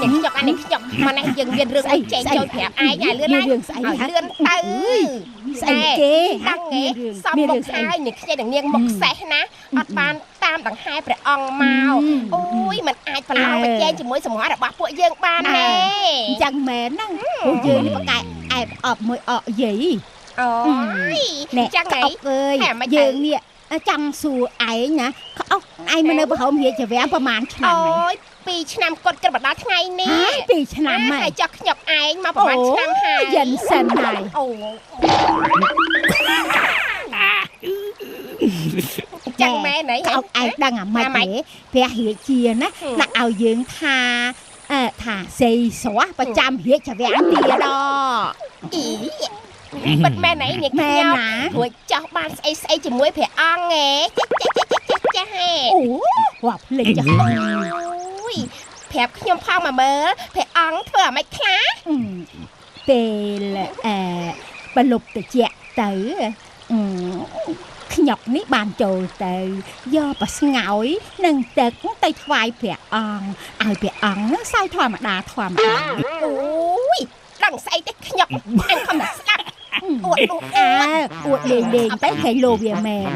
nhọc anh này nhọc mà này dừng viên rừng ấy chạy trôi thẹp ai nhà lươn ai lươn tư đăng nghe xong một hai những cái đằng nghiêng một xe ná ọt bàn tam đằng hai phải ong màu ôi mình ai phải lo mà chen chỉ mới sầm hóa đã bắp bụi dương ban nè chẳng mẹ năng bụi dương nó cái ai ọp mới ọ gì nè chẳng ốc ơi dương nè chẳng xù ấy nhá ốc ai mà nơi bảo không hiểu chỉ vẽประมาณ ôi 2 ឆ្នាំគាត់គិតមកដល់ថ្ងៃនេះ2 ឆ្នាំហើយ ចុះខ្ញុំឯងមកប្រហែលឆ្នាំហើយយិនសិនហើយអូចាំម៉ែណៃអោឯងដឹងអាម៉េចទេព្រះរាជាណាដាក់ឲ្យយើងថាសេស្រស់ប្រចាំរាជវាំងទៀតអីបិទម៉ែណៃញ៉ាំខ្ញុំរួចចោះបានស្អីស្អីជាមួយព្រះអង្គហ៎ចាហេអូវ៉ាភ្លេចចាអូយប្រាប់ខ្ញុំផងមកមើលព្រះអង្គធ្វើអាម៉េចខ្លះពេលប្រលប់តិចទៅខ្ញុំនេះបានចូលទៅយកប្រស្ងោយនិងទឹកទៅថ្វាយព្រះអង្គឲ្យព្រះអង្គសោយធម្មតាអូយដឹងស្អីទេខ្ញុំអញខំតែស្ដាប់អួតលេងទៅគេលោវាមែន